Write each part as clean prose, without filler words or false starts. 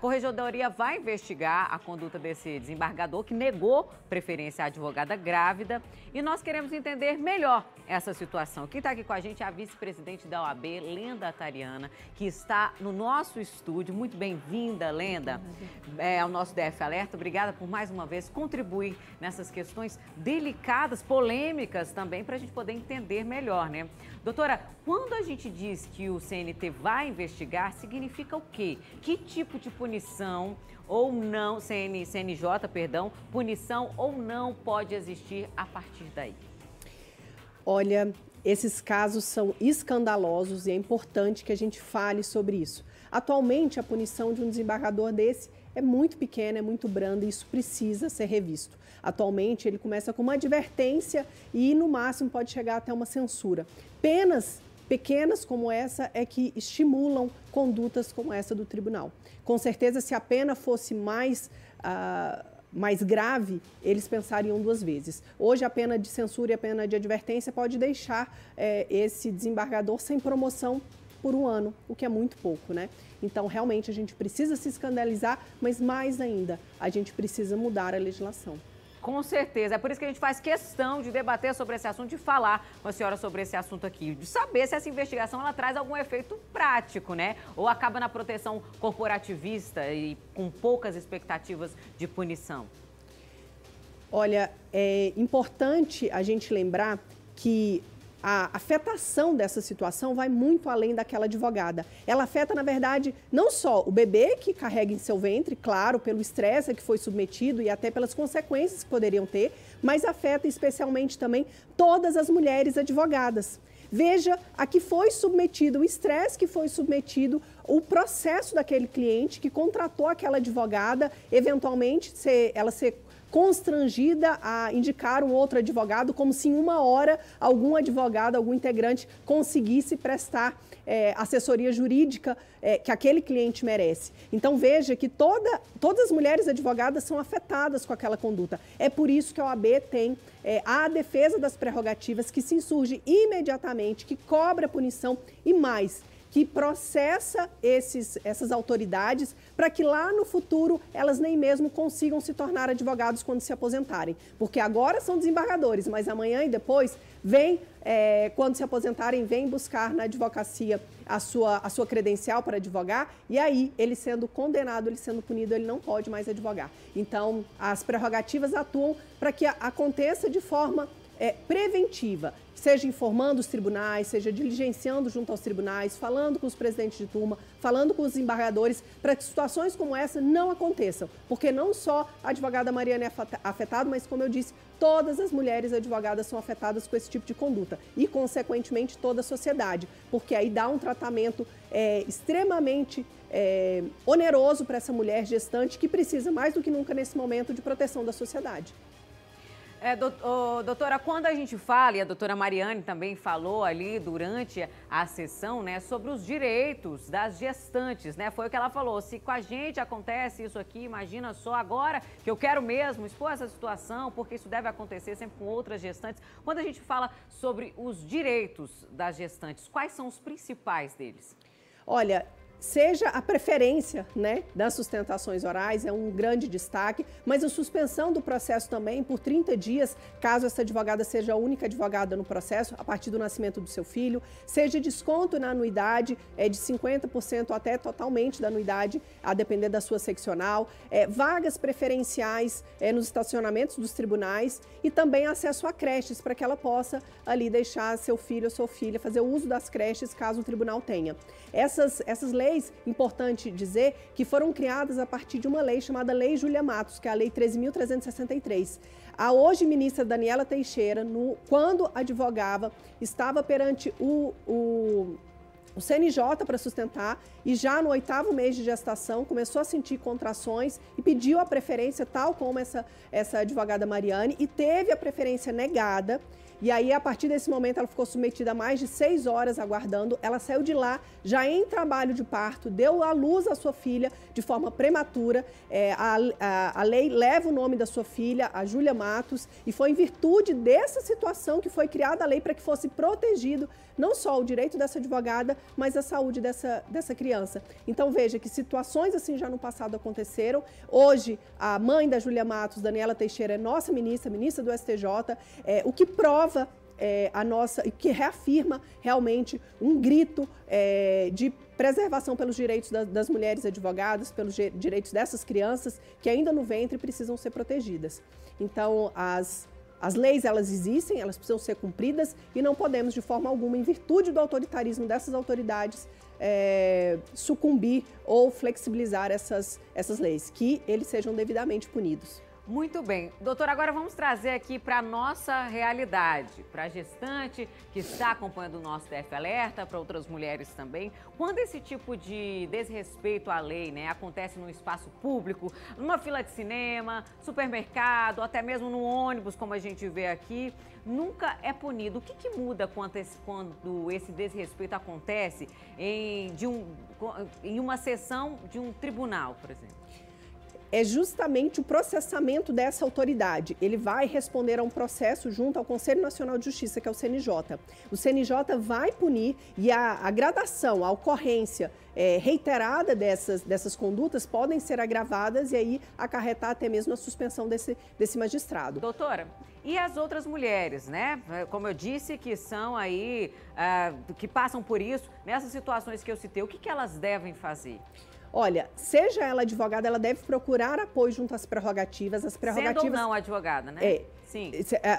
Corregedoria vai investigar a conduta desse desembargador que negou preferência à advogada grávida e nós queremos entender melhor essa situação. Quem está aqui com a gente é a vice-presidente da OAB, Lenda Tariana, que está no nosso estúdio. Muito bem-vinda, Lenda, ao nosso DF Alerta. Obrigada por mais uma vez contribuir nessas questões delicadas, polêmicas também, para a gente poder entender melhor, né? Doutora, quando a gente diz que o CNT vai investigar, significa o quê? Que tipo de punição ou não, CNJ, perdão, punição ou não pode existir a partir daí? Olha, esses casos são escandalosos e é importante que a gente fale sobre isso. Atualmente, a punição de um desembargador desse é muito pequena, é muito branda e isso precisa ser revisto. Atualmente, ele começa com uma advertência e, no máximo, pode chegar até uma censura. Penas pequenas como essa é que estimulam condutas como essa do tribunal. Com certeza, se a pena fosse mais grave, eles pensariam duas vezes. Hoje, a pena de censura e a pena de advertência pode deixar esse desembargador sem promoção por um ano, o que é muito pouco, né? Então, realmente, a gente precisa se escandalizar, mas mais ainda, a gente precisa mudar a legislação. Com certeza, é por isso que a gente faz questão de debater sobre esse assunto, de falar com a senhora sobre esse assunto aqui, de saber se essa investigação ela traz algum efeito prático, né? Ou acaba na proteção corporativista e com poucas expectativas de punição. Olha, é importante a gente lembrar que a afetação dessa situação vai muito além daquela advogada. Ela afeta, na verdade, não só o bebê que carrega em seu ventre, claro, pelo estresse a que foi submetido e até pelas consequências que poderiam ter, mas afeta especialmente também todas as mulheres advogadas. Veja a que foi submetido, o estresse que foi submetido, o processo daquele cliente que contratou aquela advogada, eventualmente ela ser constrangida a indicar um outro advogado, como se em uma hora algum advogado, algum integrante conseguisse prestar assessoria jurídica que aquele cliente merece. Então veja que todas as mulheres advogadas são afetadas com aquela conduta. É por isso que a OAB tem a defesa das prerrogativas que se insurge imediatamente, que cobra punição e mais, que processa essas autoridades para que lá no futuro elas nem mesmo consigam se tornar advogados quando se aposentarem. Porque agora são desembargadores, mas amanhã e depois quando se aposentarem, vêm buscar na advocacia a sua credencial para advogar e aí, ele sendo condenado, ele sendo punido, ele não pode mais advogar. Então, as prerrogativas atuam para que aconteça de forma preventiva, seja informando os tribunais, seja diligenciando junto aos tribunais, falando com os presidentes de turma, falando com os desembargadores, para que situações como essa não aconteçam. Porque não só a advogada Mariana é afetada, mas, como eu disse, todas as mulheres advogadas são afetadas com esse tipo de conduta e, consequentemente, toda a sociedade, porque aí dá um tratamento extremamente oneroso para essa mulher gestante que precisa, mais do que nunca nesse momento, de proteção da sociedade. Doutora, quando a gente fala, e a doutora Mariane também falou ali durante a sessão, né, sobre os direitos das gestantes, né? Foi o que ela falou, se com a gente acontece isso aqui, imagina só agora que eu quero mesmo expor essa situação, porque isso deve acontecer sempre com outras gestantes. Quando a gente fala sobre os direitos das gestantes, quais são os principais deles? Olha, seja a preferência, né, das sustentações orais, é um grande destaque, mas a suspensão do processo também por 30 dias, caso essa advogada seja a única advogada no processo, a partir do nascimento do seu filho, seja desconto na anuidade, de 50% até totalmente da anuidade, a depender da sua seccional, vagas preferenciais nos estacionamentos dos tribunais e também acesso a creches, para que ela possa ali deixar seu filho ou sua filha fazer o uso das creches, caso o tribunal tenha. Essas leis, importante dizer, que foram criadas a partir de uma lei chamada Lei Júlia Matos, que é a Lei 13.363. A hoje ministra Daniela Teixeira, quando advogava, estava perante o CNJ para sustentar e já no 8º mês de gestação começou a sentir contrações e pediu a preferência, tal como essa advogada Mariane, e teve a preferência negada. E aí, a partir desse momento, ela ficou submetida a mais de 6 horas aguardando. Ela saiu de lá, já em trabalho de parto, deu à luz a sua filha de forma prematura. A lei leva o nome da sua filha, a Júlia Matos, e foi em virtude dessa situação que foi criada a lei para que fosse protegido não só o direito dessa advogada, mas a saúde dessa criança. Então, veja que situações assim já no passado aconteceram. Hoje, a mãe da Júlia Matos, Daniela Teixeira, é nossa ministra do STJ, o que prova que reafirma realmente um grito de preservação pelos direitos das mulheres advogadas, pelos direitos dessas crianças que ainda no ventre precisam ser protegidas. Então, as leis, elas existem, elas precisam ser cumpridas e não podemos, de forma alguma, em virtude do autoritarismo dessas autoridades, sucumbir ou flexibilizar essas leis, que eles sejam devidamente punidos. Muito bem. Doutora, agora vamos trazer aqui para a nossa realidade, para a gestante que está acompanhando o nosso DF Alerta, para outras mulheres também. Quando esse tipo de desrespeito à lei, né, acontece num espaço público, numa fila de cinema, supermercado, até mesmo no ônibus, como a gente vê aqui, nunca é punido. O que muda quando esse desrespeito acontece em uma sessão de um tribunal, por exemplo? É justamente o processamento dessa autoridade. Ele vai responder a um processo junto ao Conselho Nacional de Justiça, que é o CNJ. O CNJ vai punir e a gradação, a ocorrência reiterada dessas condutas podem ser agravadas e aí acarretar até mesmo a suspensão desse magistrado. Doutora, e as outras mulheres, né? Como eu disse, que são aí, que passam por isso, nessas situações que eu citei, o que elas devem fazer? Olha, seja ela advogada, ela deve procurar apoio junto às prerrogativas. As prerrogativas... Sendo ou não advogada, né? Sim.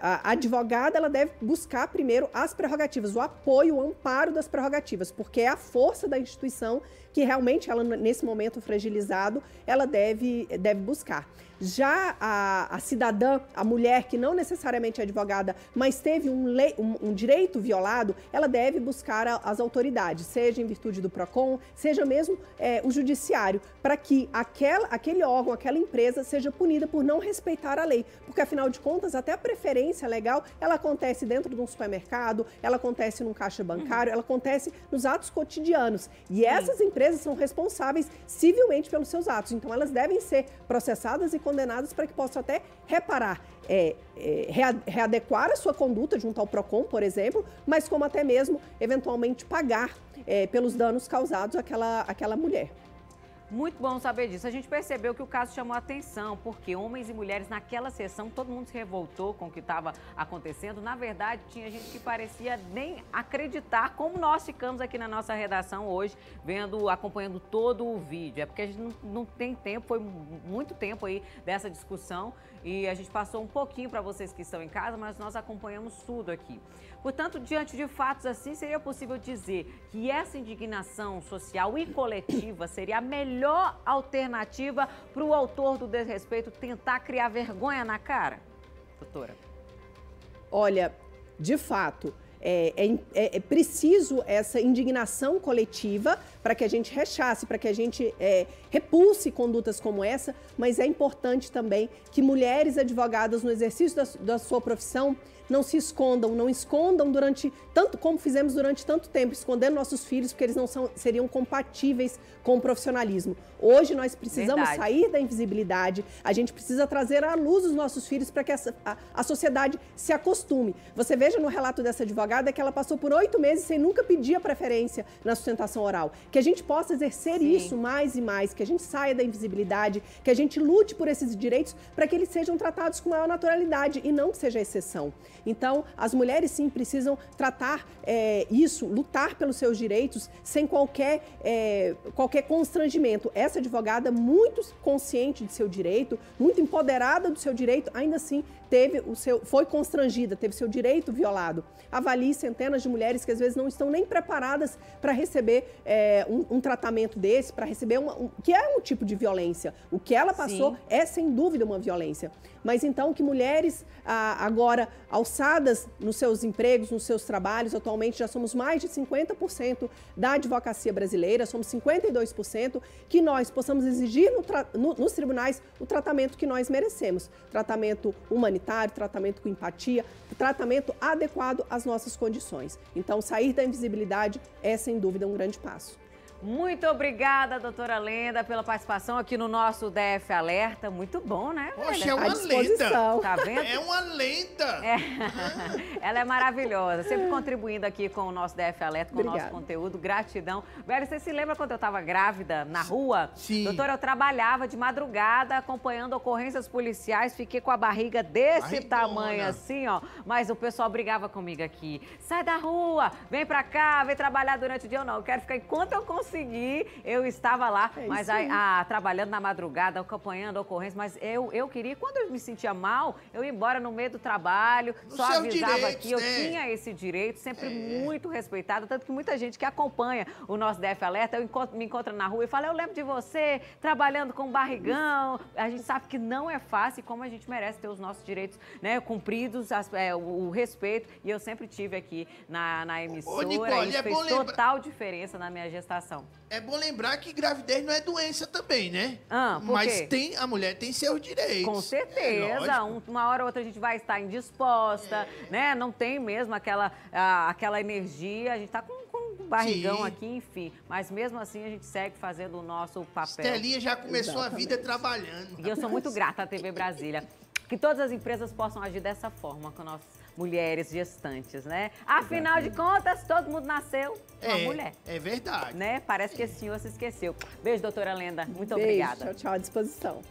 A advogada, ela deve buscar primeiro as prerrogativas, o apoio, o amparo das prerrogativas, porque é a força da instituição que realmente, ela nesse momento fragilizado, ela deve buscar. Já a cidadã, a mulher que não necessariamente é advogada, mas teve um direito violado, ela deve buscar as autoridades, seja em virtude do PROCON, seja mesmo o judiciário, para que aquele órgão, aquela empresa seja punida por não respeitar a lei. Porque, afinal de contas, até a preferência legal, ela acontece dentro de um supermercado, ela acontece num caixa bancário, ela acontece nos atos cotidianos. E essas empresas são responsáveis civilmente pelos seus atos. Então, elas devem ser processadas e condenadas para que possam até reparar, readequar a sua conduta junto ao PROCON, por exemplo, mas como até mesmo, eventualmente, pagar pelos danos causados àquela mulher. Muito bom saber disso. A gente percebeu que o caso chamou a atenção, porque homens e mulheres naquela sessão, todo mundo se revoltou com o que estava acontecendo. Na verdade, tinha gente que parecia nem acreditar, como nós ficamos aqui na nossa redação hoje, acompanhando todo o vídeo. É porque a gente não tem tempo, foi muito tempo aí dessa discussão e a gente passou um pouquinho para vocês que estão em casa, mas nós acompanhamos tudo aqui. Portanto, diante de fatos assim, seria possível dizer que essa indignação social e coletiva seria a melhor alternativa para o autor do desrespeito tentar criar vergonha na cara? Doutora. Olha, de fato, é preciso essa indignação coletiva para que a gente rechace, para que a gente repulse condutas como essa, mas é importante também que mulheres advogadas no exercício da sua profissão não se escondam, não escondam como fizemos durante tanto tempo, escondendo nossos filhos, porque eles não seriam compatíveis com o profissionalismo. Hoje nós precisamos sair da invisibilidade, a gente precisa trazer à luz os nossos filhos para que a sociedade se acostume. Você veja no relato dessa advogada que ela passou por 8 meses sem nunca pedir a preferência na sustentação oral. Que a gente possa exercer isso mais e mais, que a gente saia da invisibilidade, que a gente lute por esses direitos para que eles sejam tratados com maior naturalidade e não que seja exceção. Então, as mulheres sim precisam tratar isso, lutar pelos seus direitos sem qualquer constrangimento. Essa advogada, muito consciente de seu direito, muito empoderada do seu direito, ainda assim foi constrangida, teve seu direito violado. Avalie ali centenas de mulheres que às vezes não estão nem preparadas para receber um tratamento desse, para receber que é um tipo de violência. O que ela passou é, sem dúvida, uma violência. Mas então que mulheres agora alçadas nos seus empregos, nos seus trabalhos, atualmente já somos mais de 50% da advocacia brasileira, somos 52%, que nós possamos exigir nos tribunais o tratamento que nós merecemos. Tratamento humanitário, tratamento com empatia, tratamento adequado às nossas condições. Então, sair da invisibilidade é, sem dúvida, um grande passo. Muito obrigada, doutora Lenda, pela participação aqui no nosso DF Alerta. Muito bom, né? Poxa, é uma lenda. Tá vendo? É uma lenda. Ela é maravilhosa, sempre contribuindo aqui com o nosso DF Alerta, com o nosso conteúdo. Gratidão. Velho, você se lembra quando eu estava grávida, na rua? Sim. Doutora, eu trabalhava de madrugada acompanhando ocorrências policiais, fiquei com a barriga desse tamanho assim, ó. Mas o pessoal brigava comigo aqui. Sai da rua, vem pra cá, vem trabalhar durante o dia. Eu não, eu quero ficar enquanto eu consigo. Eu estava lá, mas trabalhando na madrugada, acompanhando a ocorrência, mas eu queria, quando eu me sentia mal, eu ia embora no meio do trabalho, só avisava que eu tinha esse direito, sempre muito respeitado, tanto que muita gente que acompanha o nosso DF Alerta, me encontra na rua e fala, eu lembro de você, trabalhando com barrigão, a gente sabe que não é fácil e como a gente merece ter os nossos direitos, né, cumpridos, o respeito, e eu sempre tive aqui na emissora. Ô, Nicole, isso fez total diferença na minha gestação. É bom lembrar que gravidez não é doença também, né? Por Mas quê? a mulher tem seus direitos. Com certeza. Uma hora ou outra a gente vai estar indisposta, né? Não tem mesmo aquela energia. A gente tá com barrigão aqui, enfim. Mas mesmo assim a gente segue fazendo o nosso papel. Estelinha já começou a vida trabalhando. E eu sou muito grata à TV Brasília. Que todas as empresas possam agir dessa forma com nossas mulheres gestantes, né? Afinal de contas, todo mundo nasceu uma mulher. É verdade. Né? Parece que esse senhor se esqueceu. Beijo, doutora Lenda. Muito Beijo, obrigada. Tchau, tchau, à disposição.